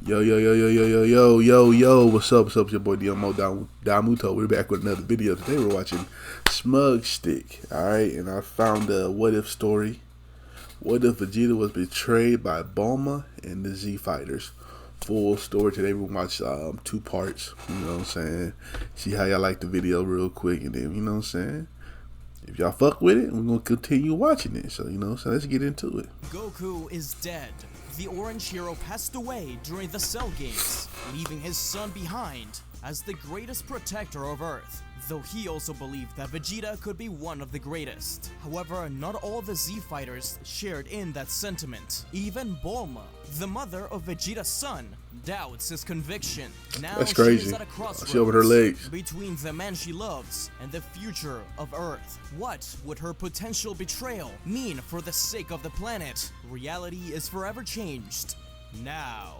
Yo, yo, yo, yo, yo, yo, yo, yo, yo, what's up? What's up? It's your boy Domuto. We're back with another video. Today we're watching Smugstick. Alright, and I found a what if story. What if Vegeta was betrayed by Bulma and the Z Fighters? Full story. Today we're gonna watch 2 parts. You know what I'm saying? See how y'all like the video real quick, and then, you know what I'm saying? If y'all fuck with it, we're gonna continue watching it. So, you know, so let's get into it. Goku is dead. The Orange Hero passed away during the Cell Games, leaving his son behind as the greatest protector of Earth, though he also believed that Vegeta could be one of the greatest. However, not all the Z Fighters shared in that sentiment. Even Bulma, the mother of Vegeta's son, doubts his conviction. Now That's crazy. she is at a crossroads she over her legs between the man she loves and the future of Earth. What would her potential betrayal mean for the sake of the planet? Reality is forever changed now.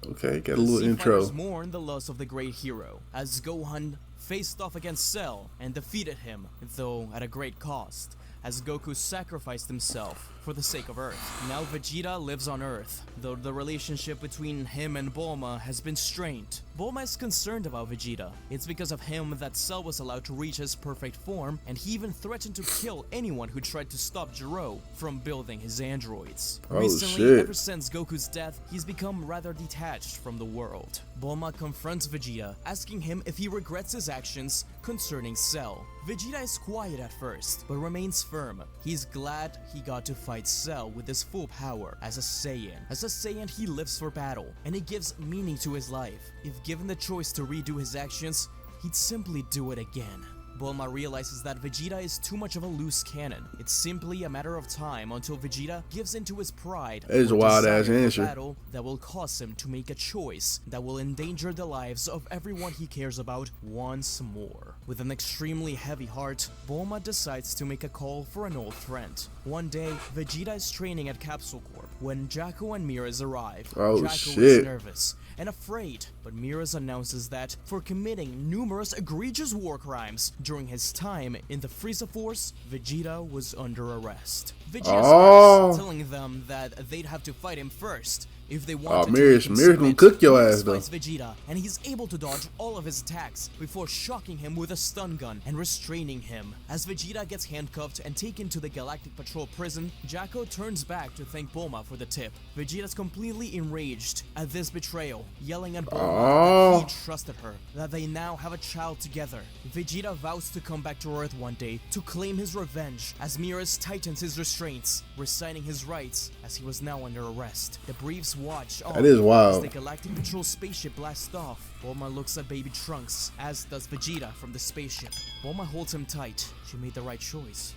Okay, got a little intro. Mourn the loss of the great hero, as Gohan faced off against Cell and defeated him, though at a great cost, as Goku sacrificed himself for the sake of Earth. Now Vegeta lives on Earth, though the relationship between him and Bulma has been strained. Bulma is concerned about Vegeta. It's because of him that Cell was allowed to reach his perfect form, and he even threatened to kill anyone who tried to stop Gero from building his androids. Recently, ever since Goku's death, he's become rather detached from the world. Bulma confronts Vegeta, asking him if he regrets his actions concerning Cell. Vegeta is quiet at first, but remains firm. He's glad he got to fight Cell with his full power as a Saiyan. As a Saiyan, he lives for battle, and it gives meaning to his life. If given the choice to redo his actions, he'd simply do it again. Bulma realizes that Vegeta is too much of a loose cannon. It's simply a matter of time until Vegeta gives into his pride. That is a wild ass answer. Battle that will cause him to make a choice that will endanger the lives of everyone he cares about once more. With an extremely heavy heart, Bulma decides to make a call for an old friend. One day, Vegeta is training at Capsule Corp when Jaco and Miraz arrive. Jaco is nervous and afraid, but Miraz announces that for committing numerous egregious war crimes during his time in the Frieza Force, Vegeta was under arrest. Vegeta starts telling them that they'd have to fight him first if they want Miraz gonna cook your ass though. Vegeta, and he's able to dodge all of his attacks before shocking him with a stun gun and restraining him. As Vegeta gets handcuffed and taken to the Galactic Patrol prison, Jaco turns back to thank Bulma for the tip. Vegeta's completely enraged at this betrayal, yelling at Bulma that he trusted her, that they now have a child together. Vegeta vows to come back to Earth one day to claim his revenge as Miraz tightens his restraints, resigning his rights as he was now under arrest. The briefs watch that is wild. As the Galactic Patrol spaceship blasts off. Bulma looks at baby Trunks, as does Vegeta from the spaceship. Bulma holds him tight. She made the right choice,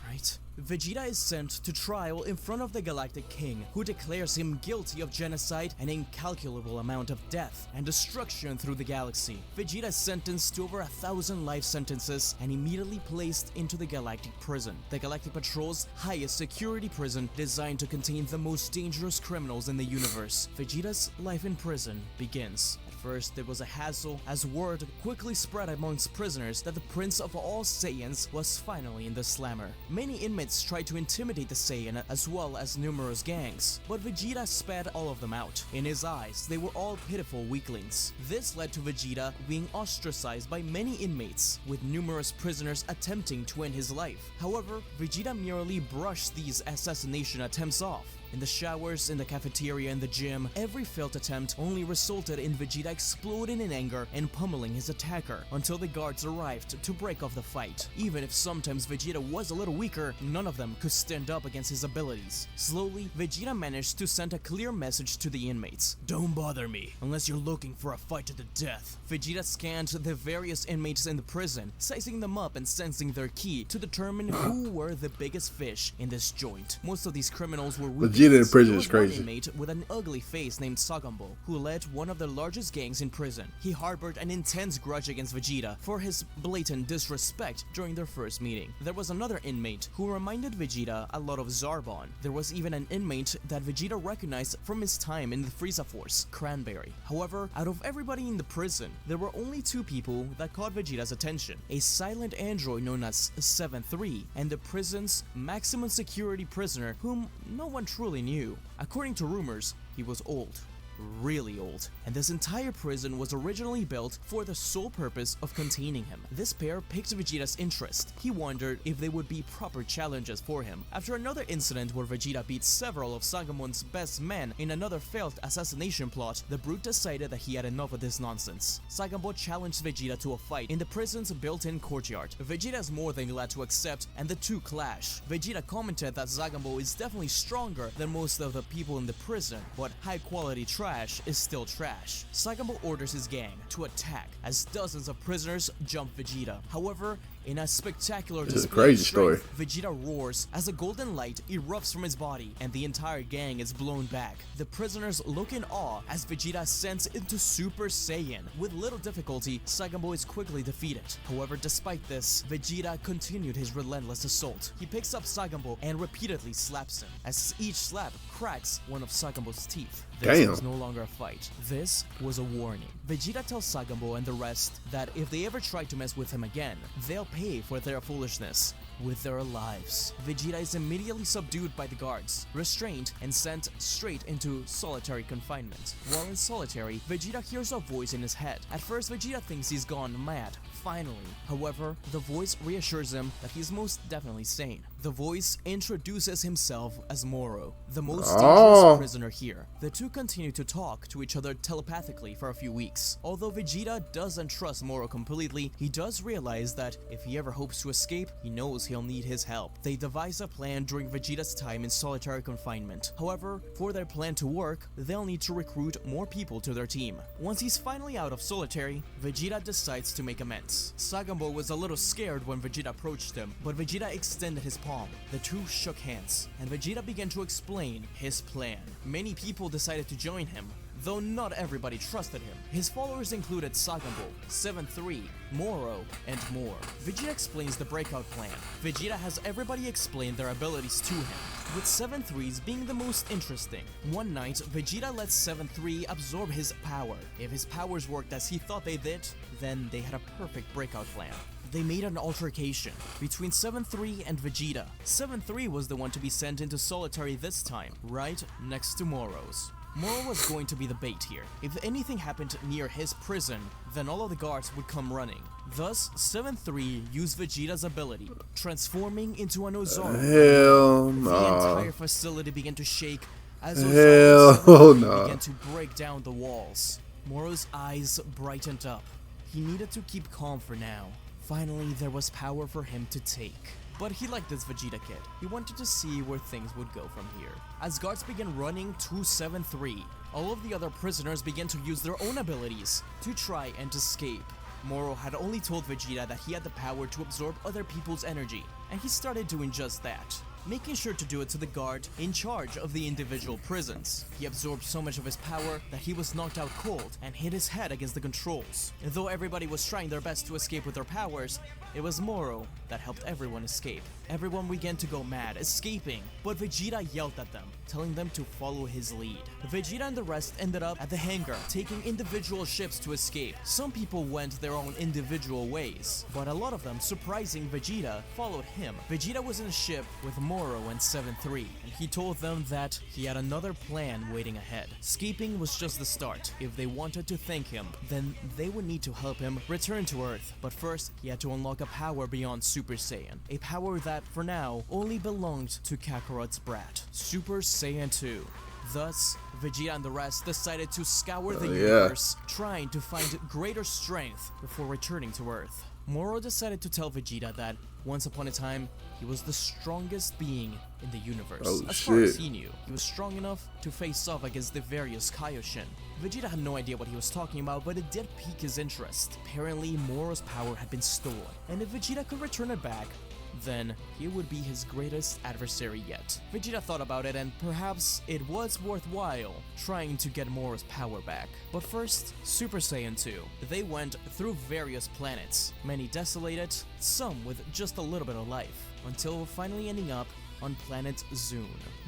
right? Vegeta is sent to trial in front of the Galactic King, who declares him guilty of genocide and incalculable amount of death and destruction through the galaxy. Vegeta is sentenced to over 1,000 life sentences and immediately placed into the Galactic Prison, the Galactic Patrol's highest security prison designed to contain the most dangerous criminals in the universe. Vegeta's life in prison begins. First, there was a hassle as word quickly spread amongst prisoners that the Prince of all Saiyans was finally in the slammer. Many inmates tried to intimidate the Saiyan as well as numerous gangs, but Vegeta sped all of them out. In his eyes, they were all pitiful weaklings. This led to Vegeta being ostracized by many inmates, with numerous prisoners attempting to end his life. However, Vegeta merely brushed these assassination attempts off. In the showers, in the cafeteria, in the gym, every failed attempt only resulted in Vegeta exploding in anger and pummeling his attacker until the guards arrived to break off the fight. Even if sometimes Vegeta was a little weaker, none of them could stand up against his abilities. Slowly, Vegeta managed to send a clear message to the inmates. Don't bother me unless you're looking for a fight to the death. Vegeta scanned the various inmates in the prison, sizing them up and sensing their ki to determine who were the biggest fish in this joint. Most of these criminals were Vegeta in prison There is was one crazy. inmate with an ugly face named Sagambo, who led one of the largest gangs in prison. He harbored an intense grudge against Vegeta for his blatant disrespect during their first meeting. There was another inmate who reminded Vegeta a lot of Zarbon. There was even an inmate that Vegeta recognized from his time in the Frieza Force, Cranberry. However, out of everybody in the prison, there were only two people that caught Vegeta's attention: a silent android known as 7-3, and the prison's maximum security prisoner whom no one truly knew. According to rumors, he was old. Really old, and this entire prison was originally built for the sole purpose of containing him. This pair piqued Vegeta's interest. He wondered if they would be proper challenges for him. After another incident where Vegeta beat several of Sagamon's best men in another failed assassination plot, the brute decided that he had enough of this nonsense. Sagambo challenged Vegeta to a fight in the prison's built-in courtyard. Vegeta is more than glad to accept, and the two clash. Vegeta commented that Sagambo is definitely stronger than most of the people in the prison, but high-quality trash is still trash. Sagambo orders his gang to attack as dozens of prisoners jump Vegeta. However, in a spectacular This is a display of crazy story. strength, Vegeta roars as a golden light erupts from his body and the entire gang is blown back. The prisoners look in awe as Vegeta ascends into Super Saiyan. With little difficulty, Sagambo is quickly defeated. However, despite this, Vegeta continued his relentless assault. He picks up Sagambo and repeatedly slaps him, as each slap cracks one of Sagambo's teeth. This Damn. was no longer a fight. This was a warning. Vegeta tells Sagambo and the rest that if they ever try to mess with him again, they'll pay for their foolishness with their lives. Vegeta is immediately subdued by the guards, restrained, and sent straight into solitary confinement. While in solitary, Vegeta hears a voice in his head. At first, Vegeta thinks he's gone mad. Finally. However, the voice reassures him that he's most definitely sane. The voice introduces himself as Moro, the most dangerous prisoner here. The two continue to talk to each other telepathically for a few weeks. Although Vegeta doesn't trust Moro completely, he does realize that if he ever hopes to escape, he knows he'll need his help. They devise a plan during Vegeta's time in solitary confinement. However, for their plan to work, they'll need to recruit more people to their team. Once he's finally out of solitary, Vegeta decides to make amends. Sagambo was a little scared when Vegeta approached him, but Vegeta extended his palm. The two shook hands, and Vegeta began to explain his plan. Many people decided to join him, though not everybody trusted him. His followers included Sagambo, 7-3, Moro, and more. Vegeta explains the breakout plan. Vegeta has everybody explain their abilities to him, with 7-3's being the most interesting. One night, Vegeta lets 7-3 absorb his power. If his powers worked as he thought they did, then they had a perfect breakout plan. They made an altercation between 7-3 and Vegeta. 7-3 was the one to be sent into solitary this time, right next to Moro's. Moro was going to be the bait here. If anything happened near his prison, then all of the guards would come running. Thus, 7-3 used Vegeta's ability, transforming into an Ozaru. Hell The no. entire facility began to shake as Hell Ozaru no. began to break down the walls. Moro's eyes brightened up. He needed to keep calm for now. Finally, there was power for him to take. But he liked this Vegeta kid. He wanted to see where things would go from here. As guards began running to 7-3, all of the other prisoners began to use their own abilities to try and escape. Moro had only told Vegeta that he had the power to absorb other people's energy, and he started doing just that, making sure to do it to the guard in charge of the individual prisons. He absorbed so much of his power that he was knocked out cold and hit his head against the controls. Though everybody was trying their best to escape with their powers, it was Moro that helped everyone escape. Everyone began to go mad, escaping, but Vegeta yelled at them, telling them to follow his lead. Vegeta and the rest ended up at the hangar, taking individual ships to escape. Some people went their own individual ways, but a lot of them, surprising Vegeta, followed him. Vegeta was in a ship with Moro and 7-3, and he told them that he had another plan waiting ahead. Escaping was just the start. If they wanted to thank him, then they would need to help him return to Earth. But first, he had to unlock a power beyond Super Saiyan, a power that, for now, only belonged to Kakarot's brat, Super Saiyan 2. Thus, Vegeta and the rest decided to scour the universe, trying to find greater strength before returning to Earth. Moro decided to tell Vegeta that, once upon a time, he was the strongest being in the universe. As far as he knew, he was strong enough to face off against the various Kaioshin. Vegeta had no idea what he was talking about, but it did pique his interest. Apparently, Moro's power had been stolen, and if Vegeta could return it back, then he would be his greatest adversary yet. Vegeta thought about it, and perhaps it was worthwhile trying to get Moro's power back. But first, Super Saiyan 2. They went through various planets, many desolated, some with just a little bit of life, until finally ending up on planet Zune.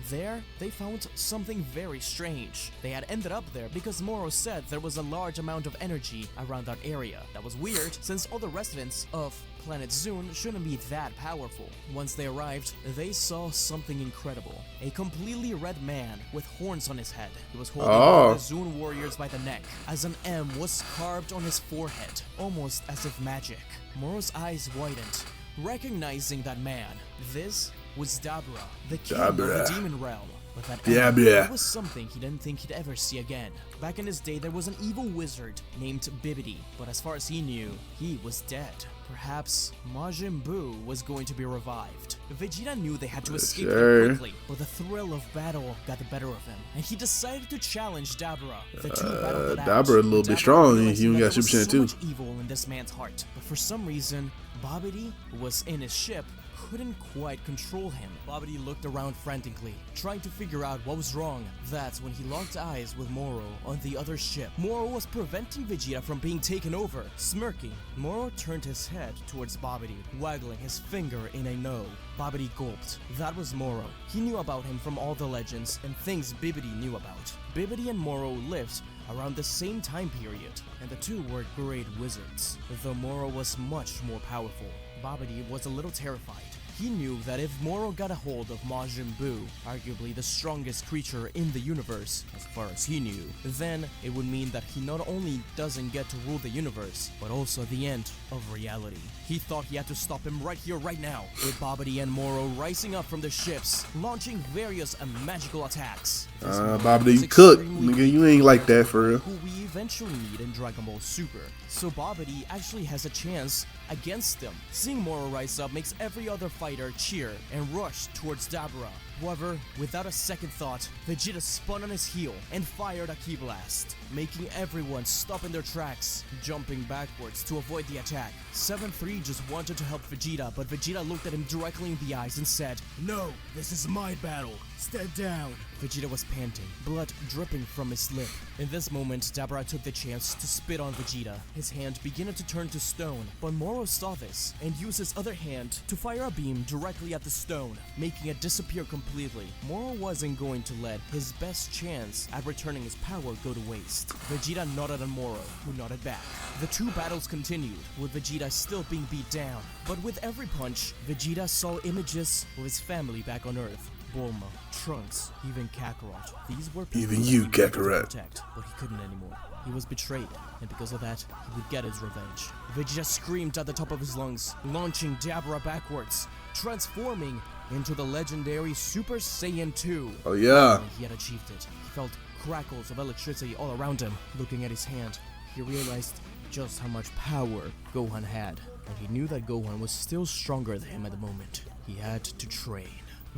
There, they found something very strange. They had ended up there because Moro said there was a large amount of energy around that area. That was weird, since all the residents of planet Zune shouldn't be that powerful. Once they arrived, they saw something incredible. A completely red man with horns on his head. He was holding one of the Zune warriors by the neck, as an M was carved on his forehead, almost as if magic. Moro's eyes widened, recognizing that man. This was Dabra, the king of the demon realm. But that was something he didn't think he'd ever see again. Back in his day, there was an evil wizard named Bibidi, but as far as he knew, he was dead. Perhaps Majin Buu was going to be revived. Vegeta knew they had to escape him quickly, but the thrill of battle got the better of him, and he decided to challenge Dabra. The two battled it out. Dabra a little bit strong, and he even got Super Saiyan 2. So much evil in this man's heart, but for some reason, Babidi, who was in his ship, couldn't quite control him. Babidi looked around frantically, trying to figure out what was wrong. That's when he locked eyes with Moro on the other ship. Moro was preventing Vegeta from being taken over. Smirking, Moro turned his head towards Babidi, waggling his finger in a no. Babidi gulped. That was Moro. He knew about him from all the legends and things Bibidi knew about. Bibidi and Moro lived around the same time period, and the two were great wizards. Though Moro was much more powerful, Babidi was a little terrified. He knew that if Moro got a hold of Majin Buu, arguably the strongest creature in the universe, as far as he knew, then it would mean that he not only doesn't get to rule the universe, but also the end of reality. He thought he had to stop him right here, right now, with Babidi and Moro rising up from the ships, launching various magical attacks. Babidi, you cook. Nigga, you ain't like that for real. Who we eventually meet in Dragon Ball Super. So Babidi actually has a chance against them. Seeing Moro rise up makes every other fighter cheer and rush towards Dabra. However, without a second thought, Vegeta spun on his heel and fired a Ki Blast, making everyone stop in their tracks, jumping backwards to avoid the attack. 7-3 just wanted to help Vegeta, but Vegeta looked at him directly in the eyes and said, "No, this is my battle. Step down." Vegeta was panting, blood dripping from his lip. In this moment, Dabra took the chance to spit on Vegeta. His hand began to turn to stone, but Moro saw this and used his other hand to fire a beam directly at the stone, making it disappear completely. Moro wasn't going to let his best chance at returning his power go to waste. Vegeta nodded at Moro, who nodded back. The two battles continued, with Vegeta still being beat down. But with every punch, Vegeta saw images of his family back on Earth. Bulma, Trunks, even Kakarot. These were people Even you, he wanted to Kakarot. protect, but he couldn't anymore. He was betrayed, and because of that, he would get his revenge. Vegeta screamed at the top of his lungs, launching Dabra backwards, transforming into the legendary Super Saiyan 2. Oh yeah. When he had achieved it, he felt crackles of electricity all around him. Looking at his hand, he realized just how much power Gohan had, and he knew that Gohan was still stronger than him at the moment. He had to train.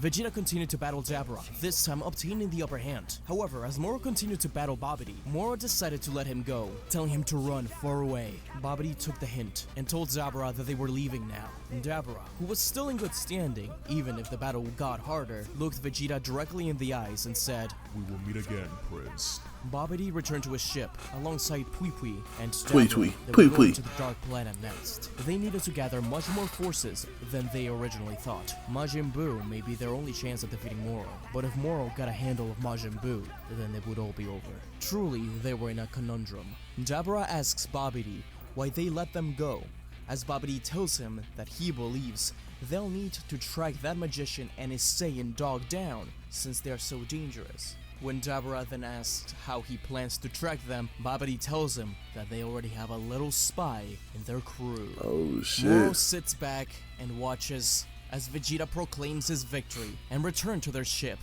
Vegeta continued to battle Dabra, this time obtaining the upper hand. However, as Moro continued to battle Babidi, Moro decided to let him go, telling him to run far away. Babidi took the hint and told Dabra that they were leaving now. And Dabra, who was still in good standing, even if the battle got harder, looked Vegeta directly in the eyes and said, "We will meet again, Prince." Babidi returned to his ship, alongside Pui Pui and Pui Dabra. Pui. They Pui were going Pui. to the Dark Planet next. They needed to gather much more forces than they originally thought. Majin Buu may be their only chance at defeating Moro, but if Moro got a handle of Majin Buu, then it would all be over. Truly, they were in a conundrum. Dabra asks Babidi why they let them go, as Babidi tells him that he believes they'll need to track that magician and his Saiyan dog down, since they're so dangerous. When Dabra then asks how he plans to track them, Babidi tells him that they already have a little spy in their crew. Oh shit. Moro sits back and watches as Vegeta proclaims his victory and return to their ship.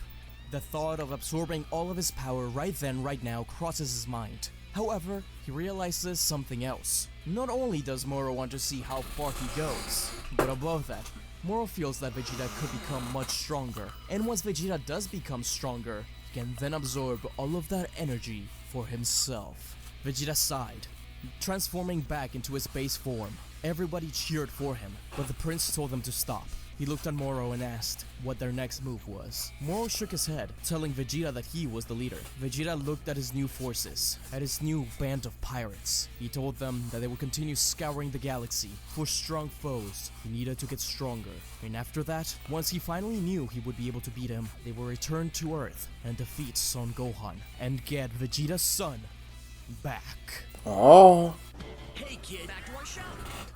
The thought of absorbing all of his power right then, right now, crosses his mind. However, he realizes something else. Not only does Moro want to see how far he goes, but above that, Moro feels that Vegeta could become much stronger. And once Vegeta does become stronger, he can then absorb all of that energy for himself. Vegeta sighed, transforming back into his base form. Everybody cheered for him, but the prince told them to stop. He looked at Moro and asked what their next move was. Moro shook his head, telling Vegeta that he was the leader. Vegeta looked at his new forces, at his new band of pirates. He told them that they would continue scouring the galaxy for strong foes who needed to get stronger. And after that, once he finally knew he would be able to beat him, they would return to Earth and defeat Son Gohan and get Vegeta's son back. Oh. Hey kid, back to our show.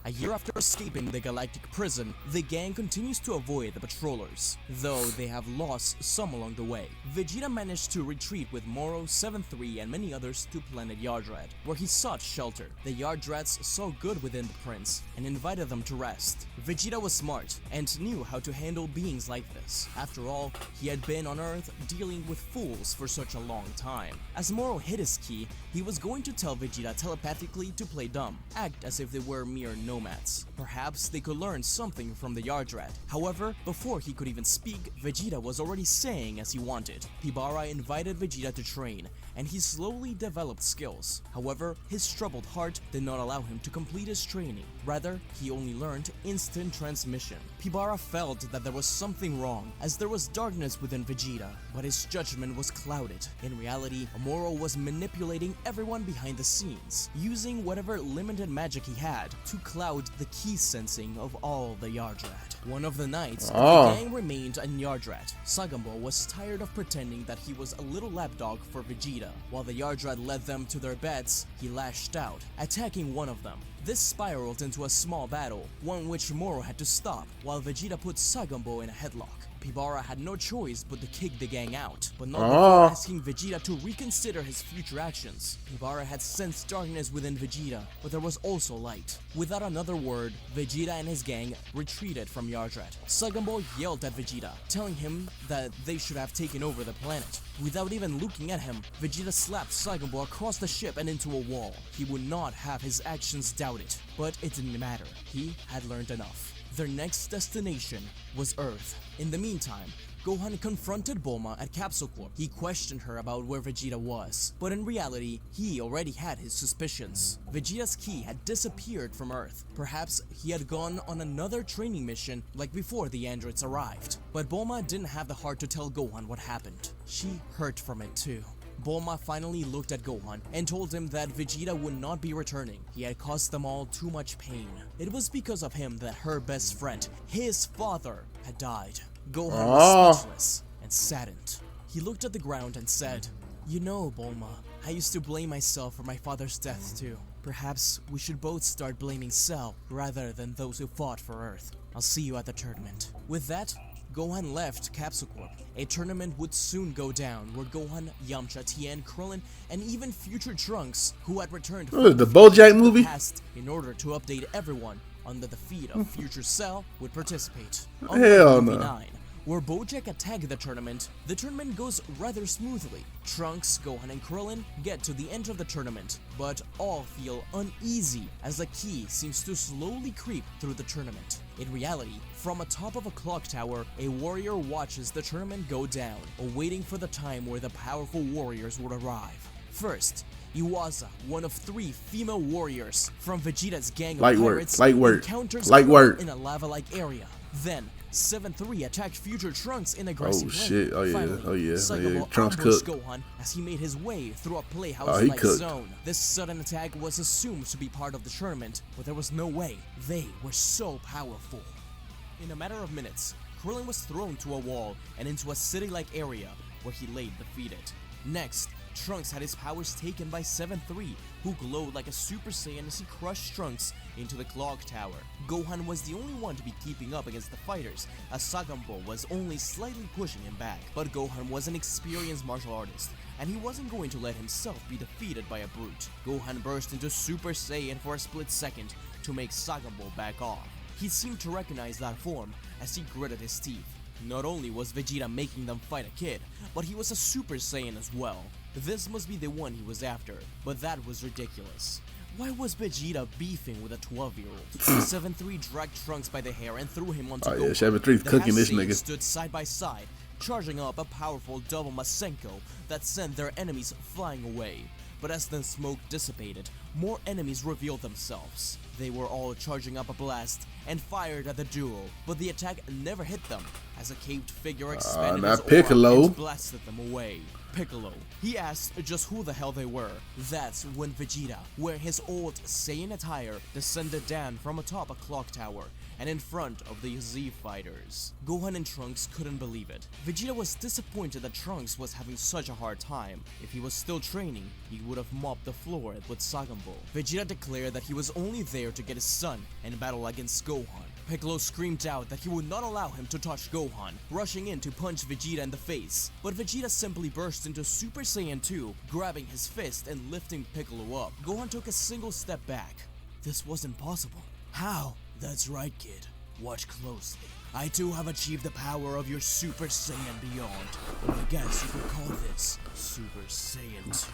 A year after escaping the galactic prison, the gang continues to avoid the patrollers, though they have lost some along the way. Vegeta managed to retreat with Moro, 7-3, and many others to planet Yardrat, where he sought shelter. The Yardrats saw good within the prince and invited them to rest. Vegeta was smart and knew how to handle beings like this. After all, he had been on Earth dealing with fools for such a long time. As Moro hit his key, he was going to tell Vegeta telepathically to play dumb, act as if they were mere nomads. Perhaps they could learn something from the Yardrat. However, before he could even speak, Vegeta was already saying as he wanted. Pibara invited Vegeta to train, and he slowly developed skills. However, his troubled heart did not allow him to complete his training. Rather, he only learned instant transmission. Pibara felt that there was something wrong, as there was darkness within Vegeta, but his judgment was clouded. In reality, Moro was manipulating everyone behind the scenes, using whatever limited magic he had to cloud the key sensing of all the Yardrat. One of the nights, the gang remained in Yardrat. Sagambo was tired of pretending that he was a little lapdog for Vegeta. While the Yardrat led them to their beds, he lashed out, attacking one of them. This spiraled into a small battle, one which Moro had to stop, while Vegeta put Sagambo in a headlock. Pibara had no choice but to kick the gang out, but not before asking Vegeta to reconsider his future actions. Pibara had sensed darkness within Vegeta, but there was also light. Without another word, Vegeta and his gang retreated from Yardrat. Sagambo yelled at Vegeta, telling him that they should have taken over the planet. Without even looking at him, Vegeta slapped Sagambo across the ship and into a wall. He would not have his actions doubted, but it didn't matter. He had learned enough. Their next destination was Earth. In the meantime, Gohan confronted Bulma at Capsule Corp. He questioned her about where Vegeta was, but in reality, he already had his suspicions. Vegeta's key had disappeared from Earth. Perhaps he had gone on another training mission like before the androids arrived. But Bulma didn't have the heart to tell Gohan what happened. She hurt from it too. Bulma finally looked at Gohan and told him that Vegeta would not be returning. He had caused them all too much pain. It was because of him that her best friend, his father, had died. Gohan was speechless and saddened. He looked at the ground and said, "You know, Bulma, I used to blame myself for my father's death too. Perhaps we should both start blaming Cell rather than those who fought for Earth. I'll see you at the tournament." With that, Gohan left Capsule Corp. A tournament would soon go down where Gohan, Yamcha, Tien, Krillin, and even future Trunks, who had returned from the BoJack movie, past in order to update everyone on the defeat of future Cell, would participate. Hell no. 9, where BoJack attacked the tournament goes rather smoothly. Trunks, Gohan, and Krillin get to the end of the tournament, but all feel uneasy as the key seems to slowly creep through the tournament. In reality, from atop of a clock tower, a warrior watches the tournament go down, awaiting for the time where the powerful warriors would arrive. First, Iwaza, one of 3 female warriors from Vegeta's gang of pirates, encounters Krillin in a lava-like area. Then, 7-3 attacked future Trunks in a grassy plain. Finally, Trunks ambushed Gohan as he made his way through a playhouse-like zone. This sudden attack was assumed to be part of the tournament, but there was no way. They were so powerful. In a matter of minutes, Krillin was thrown to a wall and into a city-like area where he lay defeated. Next, Trunks had his powers taken by 7-3, who glowed like a Super Saiyan as he crushed Trunks into the clock tower. Gohan was the only one to be keeping up against the fighters, as Sagambo was only slightly pushing him back. But Gohan was an experienced martial artist, and he wasn't going to let himself be defeated by a brute. Gohan burst into Super Saiyan for a split second to make Sagambo back off. He seemed to recognize that form as he gritted his teeth. Not only was Vegeta making them fight a kid, but he was a Super Saiyan as well. This must be the one he was after, but that was ridiculous. Why was Vegeta beefing with a 12-year-old? 7-3 dragged Trunks by the hair and threw him onto Gohan. 7-3's cooking this nigga. Stood side by side, charging up a powerful double Masenko that sent their enemies flying away. but as the smoke dissipated, more enemies revealed themselves. They were all charging up a blast and fired at the duo, but the attack never hit them, as a caved figure expanded not his Piccolo. aura and blasted them away. Piccolo. He asked just who the hell they were. That's when Vegeta, wearing his old Saiyan attire, descended down from atop a clock tower and in front of the Z fighters. Gohan and Trunks couldn't believe it. Vegeta was disappointed that Trunks was having such a hard time. If he was still training, he would have mopped the floor with Saiyan Ball. Vegeta declared that he was only there to get his son and battle against Gohan. Piccolo screamed out that he would not allow him to touch Gohan, rushing in to punch Vegeta in the face. But Vegeta simply burst into Super Saiyan 2, grabbing his fist and lifting Piccolo up. Gohan took a single step back. This wasn't possible. How? That's right, kid. Watch closely. I too have achieved the power of your Super Saiyan beyond. I guess you could call this Super Saiyan 2.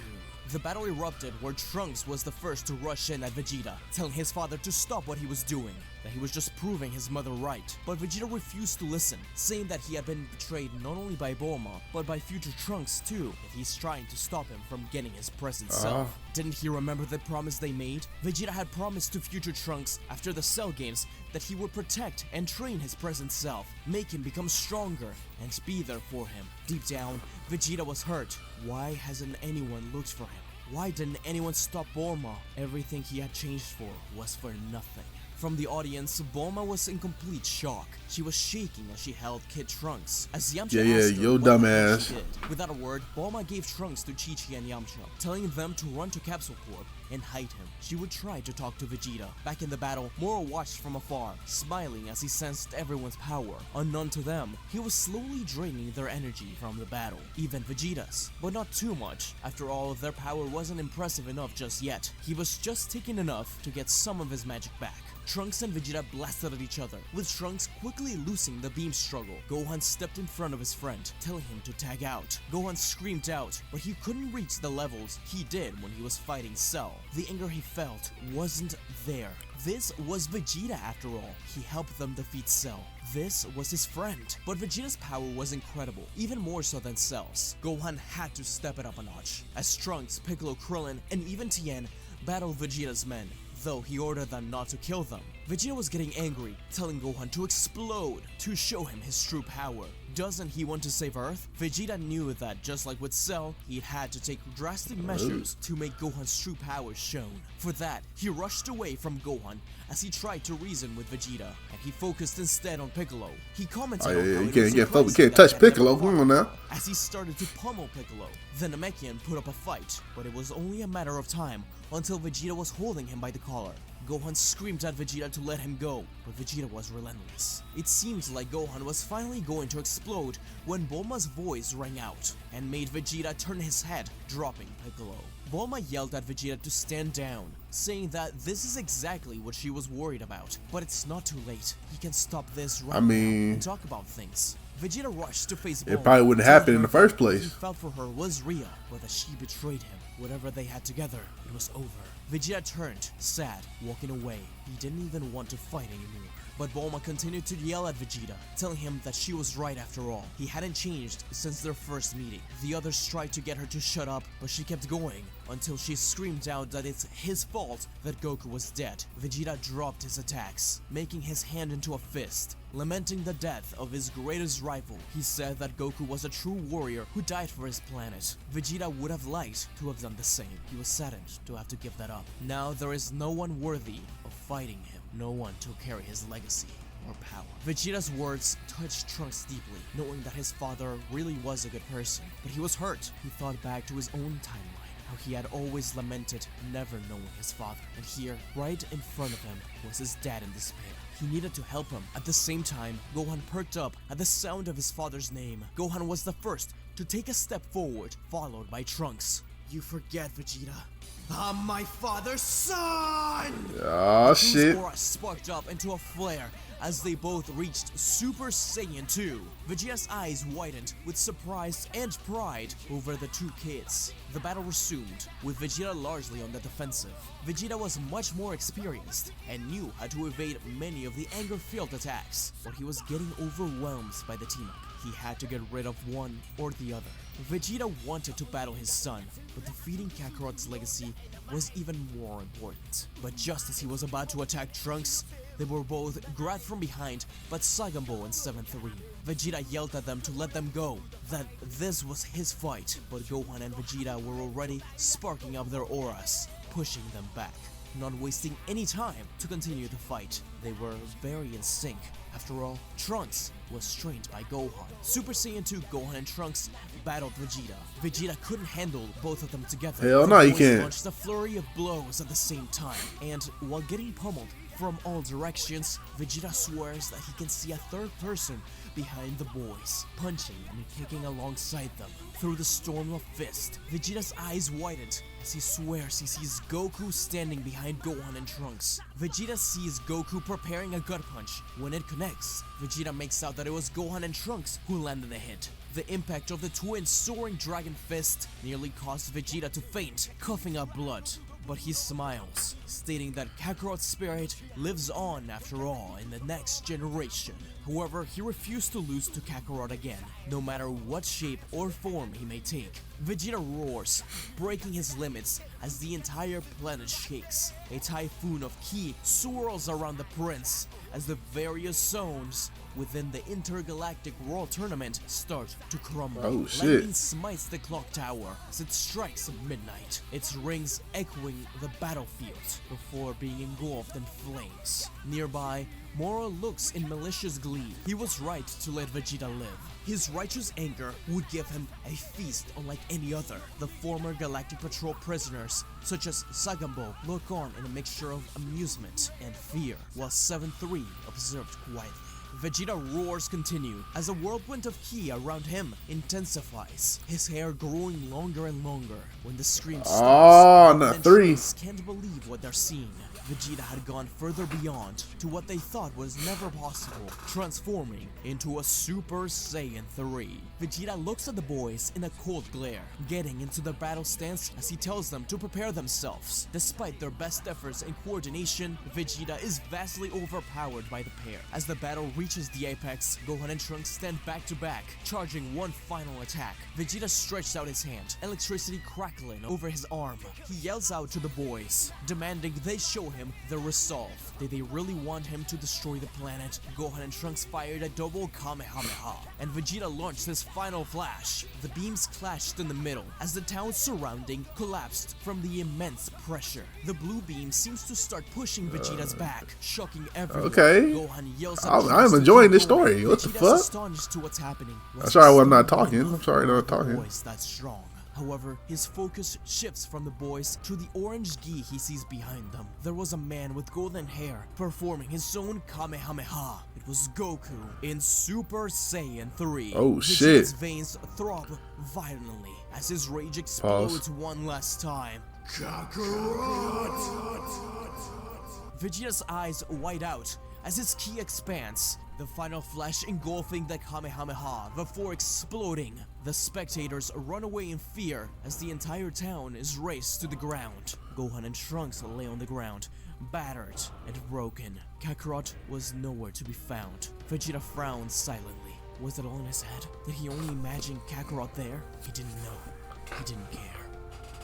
The battle erupted where Trunks was the first to rush in at Vegeta, telling his father to stop what he was doing, that he was just proving his mother right. But Vegeta refused to listen, saying that he had been betrayed not only by Bulma, but by future Trunks too, if he's trying to stop him from getting his present self. Didn't he remember the promise they made? Vegeta had promised to future Trunks after the Cell Games that he would protect and train his present self, make him become stronger, and be there for him. Deep down, Vegeta was hurt. Why hasn't anyone looked for him? Why didn't anyone stop Bulma? Everything he had changed for was for nothing. From the audience, Bulma was in complete shock. She was shaking as she held Kid Trunks. As Yamcha asked her yo what the hell dumbass. she did. Without a word, Bulma gave Trunks to Chi-Chi and Yamcha, telling them to run to Capsule Corp and hide him. She would try to talk to Vegeta. Back in the battle, Moro watched from afar, smiling as he sensed everyone's power. Unknown to them, he was slowly draining their energy from the battle, even Vegeta's. But not too much. After all, their power wasn't impressive enough just yet. He was just taking enough to get some of his magic back. Trunks and Vegeta blasted at each other, with Trunks quickly losing the beam struggle. Gohan stepped in front of his friend, telling him to tag out. Gohan screamed out, but he couldn't reach the levels he did when he was fighting Cell. The anger he felt wasn't there. This was Vegeta after all. He helped them defeat Cell. This was his friend. But Vegeta's power was incredible, even more so than Cell's. Gohan had to step it up a notch, as Trunks, Piccolo, Krillin, and even Tien battled Vegeta's men, though he ordered them not to kill them. Vegeta was getting angry, telling Gohan to explode to show him his true power. Doesn't he want to save Earth? Vegeta knew that just like with Cell, he had to take drastic measures to make Gohan's true power shown. For that, he rushed away from Gohan as he tried to reason with Vegeta, and he focused instead on Piccolo. He commented on how You it was can't surprising can't that touch he had never Piccolo. fought Come on now. as he started to pummel Piccolo. The Namekian put up a fight, but it was only a matter of time until Vegeta was holding him by the collar. Gohan screamed at Vegeta to let him go, but Vegeta was relentless. It seemed like Gohan was finally going to explode when Bulma's voice rang out and made Vegeta turn his head, dropping Piccolo. Bulma yelled at Vegeta to stand down, saying that this is exactly what she was worried about. But it's not too late. He can stop this right now and talk about things. Vegeta rushed to face Bulma. It probably wouldn't telling happen in her the first that what place. he felt for her was real, but that she betrayed him. Whatever they had together, it was over. Vegeta turned, sad, walking away. He didn't even want to fight anymore. But Bulma continued to yell at Vegeta, telling him that she was right after all. He hadn't changed since their first meeting. The others tried to get her to shut up, but she kept going until she screamed out that it's his fault that Goku was dead. Vegeta dropped his attacks, making his hand into a fist, lamenting the death of his greatest rival. He said that Goku was a true warrior who died for his planet. Vegeta would have liked to have done the same. He was saddened to have to give that up. Now there is no one worthy of fighting him. No one to carry his legacy or power. Vegeta's words touched Trunks deeply, knowing that his father really was a good person. But he was hurt. He thought back to his own timeline, how he had always lamented never knowing his father. And here, right in front of him, was his dad in despair. He needed to help him. At the same time, Gohan perked up at the sound of his father's name. Gohan was the first to take a step forward, followed by Trunks. You forget, Vegeta. I'm my father's son! Oh shit. Goku's aura sparked up into a flare as they both reached Super Saiyan 2. Vegeta's eyes widened with surprise and pride over the two kids. The battle resumed, with Vegeta largely on the defensive. Vegeta was much more experienced and knew how to evade many of the anger-filled attacks, but he was getting overwhelmed by the team-up. He had to get rid of one or the other. Vegeta wanted to battle his son, but defeating Kakarot's legacy was even more important. But just as he was about to attack Trunks, they were both grabbed from behind by Sagambo and 7-3. Vegeta yelled at them to let them go, that this was his fight, but Gohan and Vegeta were already sparking up their auras, pushing them back. Not wasting any time to continue the fight, they were very in sync. After all, Trunks was trained by Gohan. Super Saiyan 2 Gohan and Trunks battled Vegeta. Vegeta couldn't handle both of them together. Hell no, you Boys can't. launched a flurry of blows at the same time, and while getting pummeled from all directions, Vegeta swears that he can see a third person behind the boys, punching and kicking alongside them. Through the storm of fist, Vegeta's eyes widened as he swears he sees Goku standing behind Gohan and Trunks. Vegeta sees Goku preparing a gut punch. When it connects, Vegeta makes out that it was Gohan and Trunks who landed the hit. The impact of the twins' soaring dragon fist nearly caused Vegeta to faint, coughing up blood. But he smiles, stating that Kakarot's spirit lives on after all in the next generation. However, he refused to lose to Kakarot again, no matter what shape or form he may take. Vegeta roars, breaking his limits as the entire planet shakes. A typhoon of ki swirls around the prince as the various zones within the intergalactic world tournament start to crumble. Oh, shit. Lightning smites the clock tower as it strikes midnight, its rings echoing the battlefield before being engulfed in flames. Nearby, Moro looks in malicious glee. He was right to let Vegeta live. His righteous anger would give him a feast unlike any other. The former Galactic Patrol prisoners, such as Sagambo, look on in a mixture of amusement and fear, while 7-3 observed quietly. Vegeta roars continue as a whirlwind of ki around him intensifies, his hair growing longer and longer. When the scream stops, Oh, the not 3. Trunks can't believe what they're seeing. Vegeta had gone further beyond to what they thought was never possible, transforming into a Super Saiyan 3. Vegeta looks at the boys in a cold glare, getting into their battle stance as he tells them to prepare themselves. Despite their best efforts and coordination, Vegeta is vastly overpowered by the pair. As the battle reaches the apex, Gohan and Trunks stand back to back, charging one final attack. Vegeta stretched out his hand, electricity crackling over his arm. He yells out to the boys, demanding they show him their resolve. Did they really want him to destroy the planet? Gohan and Trunks fired a double Kamehameha, and Vegeta launched his final flash. The beams clashed in the middle as the town surrounding collapsed from the immense pressure. The blue beam seems to start pushing Vegeta's back, shocking everyone. Okay. Gohan yells at Trunks I'm to enjoying keep this going. story. What the Vegeta's fuck? astonished to what's happening. I'm sorry I'm not talking. I'm sorry I'm not talking. Voice that's strong. However, his focus shifts from the boys to the orange gi he sees behind them. There was a man with golden hair performing his own Kamehameha. It was Goku in Super Saiyan 3. Oh, shit. Vegeta's veins throb violently as his rage explodes one last time. Vegeta's eyes wide out as his ki expands, the final flash engulfing the Kamehameha before exploding. The spectators run away in fear as the entire town is raced to the ground. Gohan and Trunks lay on the ground, battered and broken. Kakarot was nowhere to be found. Vegeta frowned silently. Was it all in his head? Did he only imagine Kakarot there? He didn't know. He didn't care.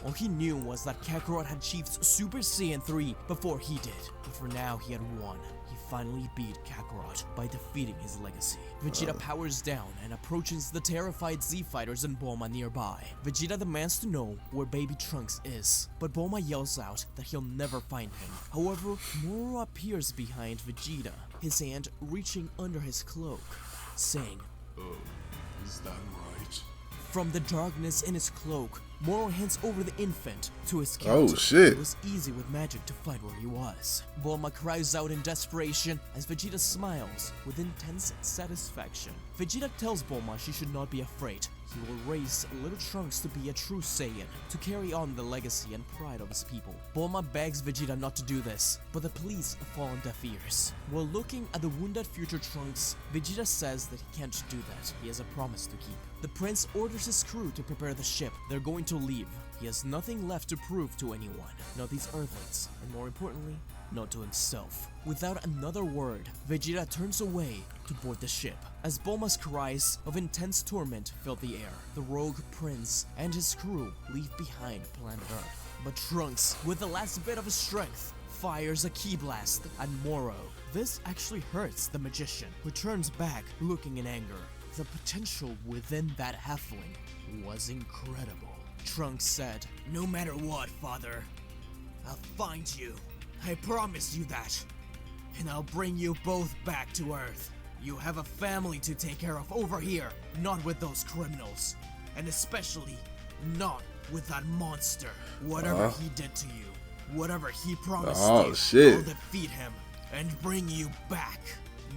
All he knew was that Kakarot had achieved Super Saiyan 3 before he did. But for now, he had won. He finally beat Kakarot by defeating his legacy. Vegeta powers down and approaches the terrified Z-Fighters and Bulma nearby. Vegeta demands to know where Baby Trunks is, but Bulma yells out that he'll never find him. However, Moro appears behind Vegeta, his hand reaching under his cloak, saying, Is that right? from the darkness in his cloak, Moro hands over the infant to his Oh, captor. shit. It was easy with magic to find where he was. Bulma cries out in desperation as Vegeta smiles with intense satisfaction. Vegeta tells Bulma she should not be afraid. He will raise little Trunks to be a true Saiyan, to carry on the legacy and pride of his people. Bulma begs Vegeta not to do this, but the pleas fall on deaf ears. While looking at the wounded future Trunks, Vegeta says that he can't do that. He has a promise to keep. The prince orders his crew to prepare the ship. They're going to leave. He has nothing left to prove to anyone, not these Earthlings, and more importantly, not to himself. Without another word, Vegeta turns away to board the ship. As Bulma's cries of intense torment fill the air, the rogue prince and his crew leave behind planet Earth. But Trunks, with the last bit of his strength, fires a ki blast at Moro. This actually hurts the magician, who turns back looking in anger. The potential within that halfling was incredible. Trunks said, No matter what, father, I'll find you. I promise you that. And I'll bring you both back to Earth. You have a family to take care of over here, not with those criminals. And especially, not with that monster. Whatever he did to you, whatever he promised you, shit. I'll defeat him and bring you back.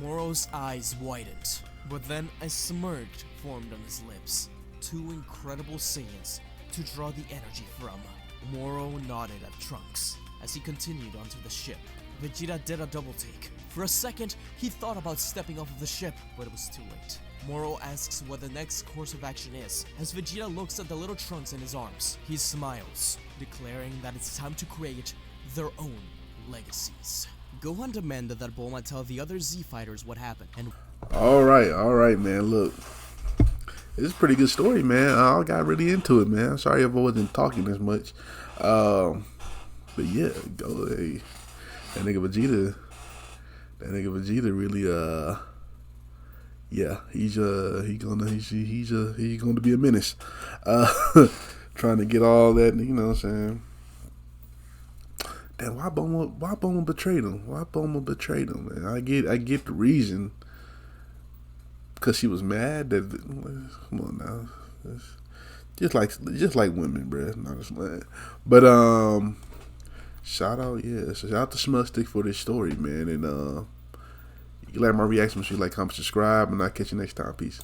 Moro's eyes widened, but then a smirk formed on his lips. Two incredible Saiyans to draw the energy from. Moro nodded at Trunks as he continued onto the ship. Vegeta did a double take. For a second, he thought about stepping off of the ship, but it was too late. Moro asks what the next course of action is. As Vegeta looks at the little Trunks in his arms, he smiles, declaring that it's time to create their own legacies. Gohan demanded that Bulma tell the other Z fighters what happened, and all right, man. Look, it's a pretty good story, man. I got really into it, man. Sorry if I wasn't talking as much. But yeah, go hey. That nigga Vegeta really yeah, he's gonna be a menace. Trying to get all that, you know what I'm saying? Damn, why Bulma betrayed him? Why Bulma betrayed him, man? I get the reason. Because she was mad that, come on now, just like women, bruh. Not just mad. But shout out to Smugstick for this story, man. And you like my reaction, make sure you like, comment, subscribe, and I'll catch you next time. Peace.